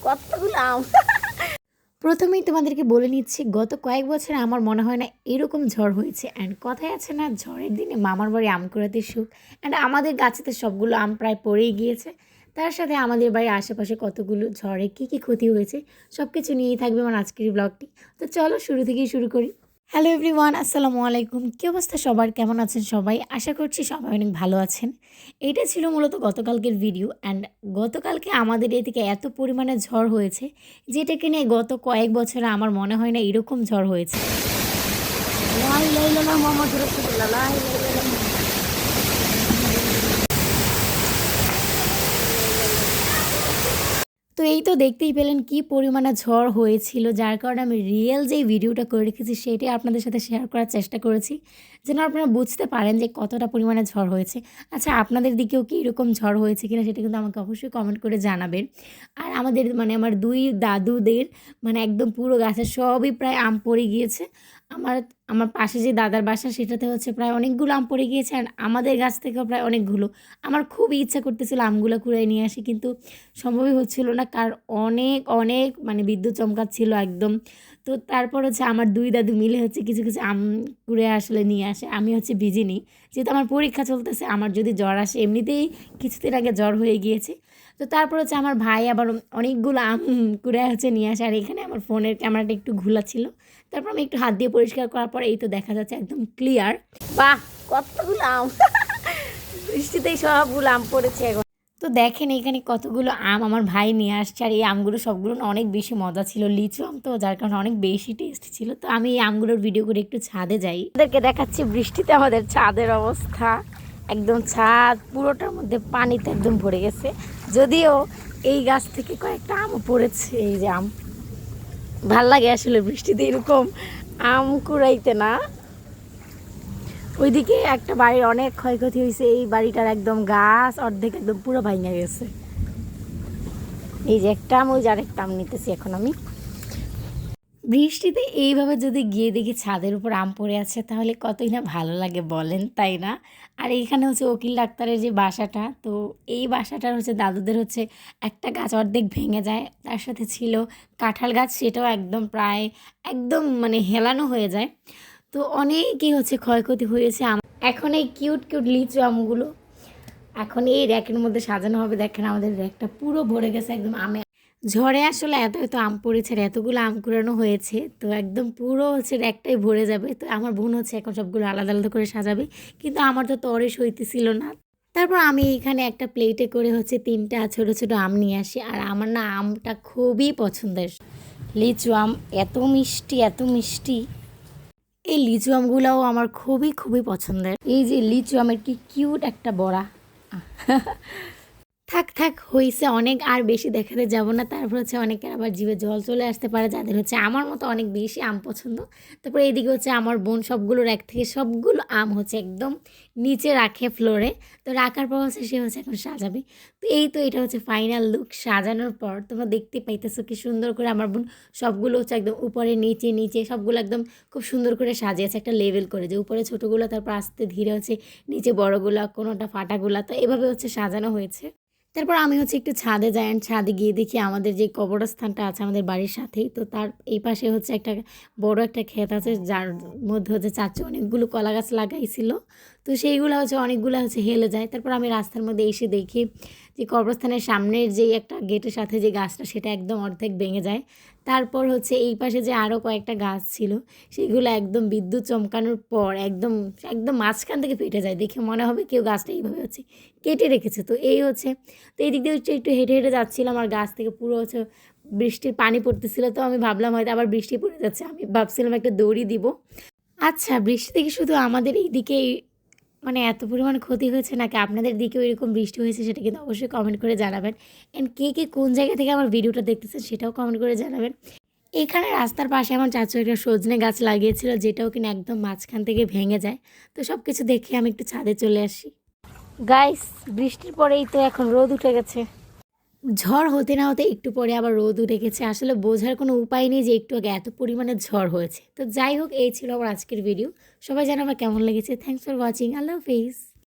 কতগুলো আম। প্রথমেই তোমাদেরকে বলে নিচ্ছি, গত কয়েক বছরে আমার মনে হয় না এরকম ঝড় হয়েছে। অ্যান্ড কথায় আছে না, ঝড়ের দিনে মামার বাড়ি আম কুড়াতে সুখ। অ্যান্ড আমাদের গাছেতে সবগুলো আম প্রায় পড়েই গিয়েছে। তার সাথে আমাদের বাড়ির আশেপাশে কতগুলো ঝড়ে কী কী ক্ষতি হয়েছে সব কিছু নিয়েই থাকবে আমার আজকের ব্লগটি। তো চলো শুরু থেকেই শুরু করি। হ্যালো এভরিওয়ান, আসসালামু আলাইকুম। কী অবস্থা সবার, কেমন আছেন সবাই? আশা করছি সবাই অনেক ভালো আছেন। এইটা ছিল মূলত গতকালকের ভিডিও। অ্যান্ড গতকালকে আমাদের এদিকে এত পরিমাণে ঝড় হয়েছে, যেটাকে নিয়ে গত কয়েক বছরে আমার মনে হয় না এরকম ঝড় হয়েছে। লা ইলাহা ইল্লাল্লাহ মুহাম্মাদুর রাসূলুল্লাহ, লা ইলাহা ইল্লাল্লাহ। তো এই তো দেখতেই পেলেন কি পরিমাণে ঝড় হয়েছিল, যার কারণে আমি রিয়েল যেই ভিডিওটা করে রেখেছি সেটাই আপনাদের সাথে শেয়ার করার চেষ্টা করেছি, যেন আপনারা বুঝতে পারেন যে কতটা পরিমাণে ঝড় হয়েছে। আচ্ছা, আপনাদের দিকেও কি এরকম ঝড় হয়েছে কিনা সেটা কিন্তু আমাকে অবশ্যই কমেন্ট করে জানাবেন। আর আমাদের আমার দুই দাদুদের একদম পুরো গাছের সবই প্রায় আম পড়ে গিয়েছে। আমার আমার পাশে যে দাদার বাসা সেটাতে হচ্ছে প্রায় অনেকগুলো আম পড়ে গিয়েছে, আর আমাদের গাছ থেকেও প্রায় অনেকগুলো। আমার খুবই ইচ্ছা করতেছিল আমগুলো কুড়াই নিয়ে আসি, কিন্তু সম্ভবই হচ্ছিল না, কারণ অনেক অনেক বিদ্যুৎ চমকাচ্ছিল একদম। তো তারপর হচ্ছে আমার দুই দাদু মিলে হচ্ছে কিছু কিছু আম কুড়ে আসলে নিয়ে আসে। আমি হচ্ছে ভিজিনি, যেহেতু আমার পরীক্ষা চলতেছে। আমার যদি জ্বর আসে, এমনিতেই কিছুদিন আগে জ্বর হয়ে গিয়েছে। তো তারপর হচ্ছে আমার ভাই আবার অনেকগুলো আম কুড়ে হচ্ছে নিয়ে আসে। আর এখানে আমার ফোনের ক্যামেরাটা একটু ঘোলা ছিল, তারপর আমি একটু হাত দিয়ে পরিষ্কার করার পর এই তো দেখা যাচ্ছে একদম ক্লিয়ার। বাহ, কতগুলো আম! বৃষ্টিতেই সবগুলো আম পড়েছে এখন। তো দেখেন এখানে কতগুলো আম আমার ভাই নিয়ে আসছে, আর এই আমগুলো সবগুলো না অনেক বেশি মজা ছিল। লিচু আম তো, যার কারণে অনেক বেশি টেস্টি ছিল। তো আমি এই আমগুলোর ভিডিও করে একটু ছাদে যাই, ওদেরকে দেখাচ্ছি বৃষ্টিতে আমাদের ছাদের অবস্থা। একদম ছাদ পুরোটার মধ্যে পানিতে একদম ভরে গেছে। যদিও এই গাছ থেকে কয়েকটা আমও পড়েছে। এই যে আম, ভাল লাগে আসলে বৃষ্টিতে এরকম আম কুড়াইতে না। ওইদিকে একটা বাড়ির অনেক ক্ষয়ক্ষতি হয়েছে, এই বাড়িটার একদম গাছ অর্ধেক একদম পুরো ভাঙা গেছে। এই যে একটা আম, ওই যে আরেকটা আম নিতেছি এখন আমি। বৃষ্টিতে এইভাবে যদি গিয়ে দেখি ছাদের উপর আম পড়ে আছে, তাহলে কতই না ভালো লাগে বলেন, তাই না? আর এইখানে হচ্ছে উকিল ডাক্তারের যে বাসাটা, তো এই বাসাটার হচ্ছে দাদুদের হচ্ছে একটা গাছ অর্ধেক ভেঙে যায়, তার সাথে ছিল কাঁঠাল গাছ, সেটাও একদম প্রায় একদম হেলানো হয়ে যায়। তো অনেকই হচ্ছে ক্ষয়ক্ষতি হয়েছে। এখন এই কিউট কিউট লিচু আমগুলো এখন এই র্যাকের মধ্যে সাজানো হবে। দেখেন আমাদের র্যাকটা পুরো ভরে গেছে একদম আমে। ঝড়ে আসলে এত এত আম পড়েছে, আর এতগুলো আম কুড়ানো হয়েছে, তো একদম পুরো হচ্ছে র্যাকটাই ভরে যাবে। তো আমার বোন হচ্ছে এখন সবগুলো আলাদা আলাদা করে সাজাবে, কিন্তু আমার তো তরে সইতেছিল না। তারপর আমি এখানে একটা প্লেটে করে হচ্ছে 3টা ছোট ছোট আম নিয়ে আসি। আর আমার না আমটা খুবই পছন্দের, লিচু আম। এত মিষ্টি, এত মিষ্টি। এই লিচু আমগুলোও আমার খুবই খুবই পছন্দের। এই যে লিচু আমের কি কিউট একটা বড়া। থাক থাক, হয়েছে অনেক, আর বেশি দেখাতে যাব না। তারপর হচ্ছে অনেকের আবার জিভে জল চলে আসতে পারে, যাদের হচ্ছে আমার মতো অনেক বেশি আম পছন্দ। তারপর এইদিকে হচ্ছে আমার বোন সবগুলো র্যাক থেকে সবগুলো আম হচ্ছে একদম নিচে রাখে ফ্লোরে। তো রাখার পর হচ্ছে সে হচ্ছে এখন সাজাবে। তো এই তো এটা হচ্ছে ফাইনাল লুক। সাজানোর পর তোমরা দেখতে পাইতেছো কি সুন্দর করে আমার বোন সবগুলো হচ্ছে একদম উপরে নিচে নিচে সবগুলো একদম খুব সুন্দর করে সাজিয়েছে একটা লেভেল করে, যে উপরে ছোটোগুলো, তারপর আস্তে ধীরে হচ্ছে নিচে বড়গুলা, কোনোটা ফাটাগুলা। তো এভাবে হচ্ছে সাজানো হয়েছে। তারপর আমি হচ্ছে একটু ছাদে যাই, অ্যান্ড ছাদে গিয়ে দেখি আমাদের যে কবরস্থানটা আছে আমাদের বাড়ির সাথেই, তো তার এই পাশে হচ্ছে একটা বড় একটা ক্ষেত আছে, যার মধ্যে হচ্ছে চাচু অনেকগুলো কলা গাছ লাগাইছিল। তো সেইগুলো হচ্ছে অনেকগুলো হচ্ছে হেলে যায়। তারপর আমি রাস্তার মধ্যে এসে দেখি যে কবরস্থানের সামনের যেই একটা গেটের সাথে যে গাছটা, সেটা একদম অর্ধেক ভেঙে যায়। তারপর হচ্ছে এই পাশে যে আরও কয়েকটা গাছ ছিল, সেগুলো একদম বিদ্যুৎ চমকানোর পর একদম একদম মাঝখান থেকে ফেটে যায়। দেখে মনে হবে কেউ গাছটা এইভাবে হচ্ছে কেটে রেখেছে। তো এই হচ্ছে, তো এই দিক দিয়ে হচ্ছে একটু হেঁটে হেঁটে যাচ্ছিলাম, আর গাছ থেকে পুরো হচ্ছে বৃষ্টির পানি পড়তেছিল। তো আমি ভাবলাম হয়তো আবার বৃষ্টি পড়ে যাচ্ছে, আমি ভাবছিলাম একটা দড়ি দিব। আচ্ছা, বৃষ্টি থেকে শুধু আমাদের এই দিকেই এত পরিমাণ ক্ষতি হয়েছে, নাকি আপনাদের দিকেও এরকম বৃষ্টি হয়েছে, সেটা কিন্তু অবশ্যই কমেন্ট করে জানাবেন। অ্যান্ড কে কে কোন জায়গা থেকে আমার ভিডিওটা দেখতেছেন সেটাও কমেন্ট করে জানাবেন। এখানে রাস্তার পাশে আমার চাচু একটা সজনে গাছ লাগিয়েছিল, যেটাও কিনা একদম মাঝখান থেকে ভেঙে যায়। তো সব কিছু দেখে আমি একটু ছাদে চলে আসি। গাইস, বৃষ্টির পরেই তো এখন রোদ উঠে গেছে। ঝড় হতে না হতে একটু পরে আবার রোদ উঠে গেছে। আসলে বোঝার কোনো উপায় নেই যে একটু আগে এত পরিমাণে ঝড় হয়েছে। তো যাই হোক, এই ছিল আমার আজকের ভিডিও। সবাই জানো আমার কেমন লেগেছে। Thanks for watching. Allah Hafiz.